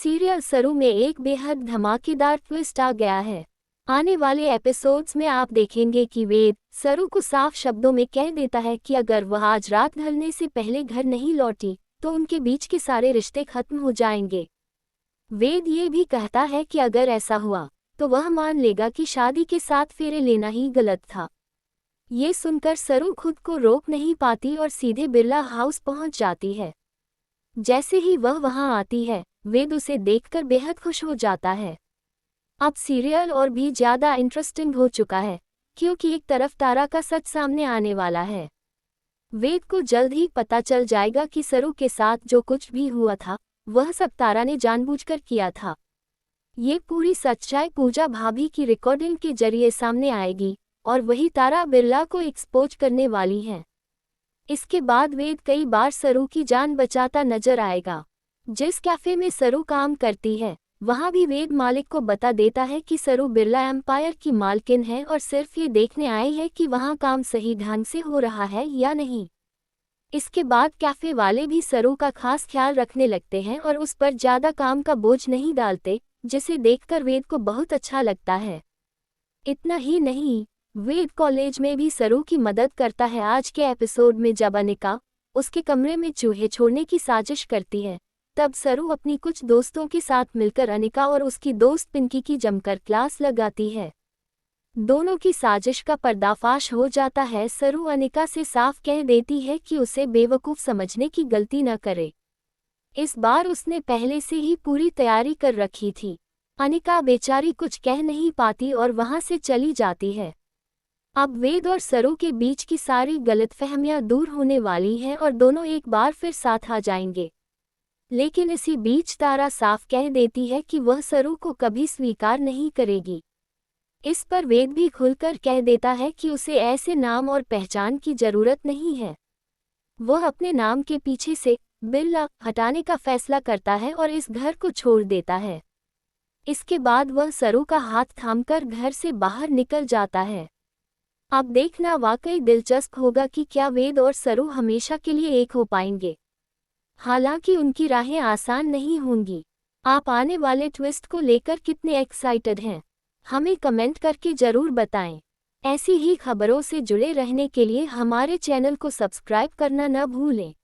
Serial सरू में एक बेहद धमाकेदार ट्विस्ट आ गया है। आने वाले एपिसोड्स में आप देखेंगे कि वेद सरू को साफ शब्दों में कह देता है कि अगर वह आज रात ढलने से पहले घर नहीं लौटी तो उनके बीच के सारे रिश्ते खत्म हो जाएंगे। वेद ये भी कहता है कि अगर ऐसा हुआ तो वह मान लेगा कि शादी के साथ फेरे लेना ही गलत था। ये सुनकर सरू खुद को रोक नहीं पाती और सीधे बिरला हाउस पहुंच जाती है। जैसे ही वह वहां आती है, वेद उसे देखकर बेहद खुश हो जाता है। अब सीरियल और भी ज्यादा इंटरेस्टिंग हो चुका है, क्योंकि एक तरफ तारा का सच सामने आने वाला है। वेद को जल्द ही पता चल जाएगा कि सरू के साथ जो कुछ भी हुआ था वह सब तारा ने जानबूझकर किया था। ये पूरी सच्चाई पूजा भाभी की रिकॉर्डिंग के जरिए सामने आएगी और वही तारा बिरला को एक्सपोज करने वाली है। इसके बाद वेद कई बार सरू की जान बचाता नजर आएगा। जिस कैफे में सरू काम करती है वहां भी वेद मालिक को बता देता है कि सरू बिरला एम्पायर की मालकिन है और सिर्फ ये देखने आई है कि वहां काम सही ढंग से हो रहा है या नहीं। इसके बाद कैफे वाले भी सरू का खास ख्याल रखने लगते हैं और उस पर ज्यादा काम का बोझ नहीं डालते, जिसे देखकर वेद को बहुत अच्छा लगता है। इतना ही नहीं, वेद कॉलेज में भी सरू की मदद करता है। आज के एपिसोड में जब अनिका उसके कमरे में चूहे छोड़ने की साजिश करती है, तब सरू अपनी कुछ दोस्तों के साथ मिलकर अनिका और उसकी दोस्त पिंकी की जमकर क्लास लगाती है। दोनों की साजिश का पर्दाफाश हो जाता है। सरू अनिका से साफ कह देती है कि उसे बेवकूफ़ समझने की गलती न करे। इस बार उसने पहले से ही पूरी तैयारी कर रखी थी। अनिका बेचारी कुछ कह नहीं पाती और वहां से चली जाती है। अब वेद और सरू के बीच की सारी गलतफहमियां दूर होने वाली हैं और दोनों एक बार फिर साथ आ जाएंगे। लेकिन इसी बीच तारा साफ कह देती है कि वह सरू को कभी स्वीकार नहीं करेगी। इस पर वेद भी खुलकर कह देता है कि उसे ऐसे नाम और पहचान की जरूरत नहीं है। वह अपने नाम के पीछे से बिरला हटाने का फैसला करता है और इस घर को छोड़ देता है। इसके बाद वह सरू का हाथ थामकर घर से बाहर निकल जाता है। अब देखना वाकई दिलचस्प होगा कि क्या वेद और सरू हमेशा के लिए एक हो पाएंगे। हालांकि उनकी राहें आसान नहीं होंगी। आप आने वाले ट्विस्ट को लेकर कितने एक्साइटेड हैं, हमें कमेंट करके जरूर बताएं। ऐसी ही खबरों से जुड़े रहने के लिए हमारे चैनल को सब्सक्राइब करना न भूलें।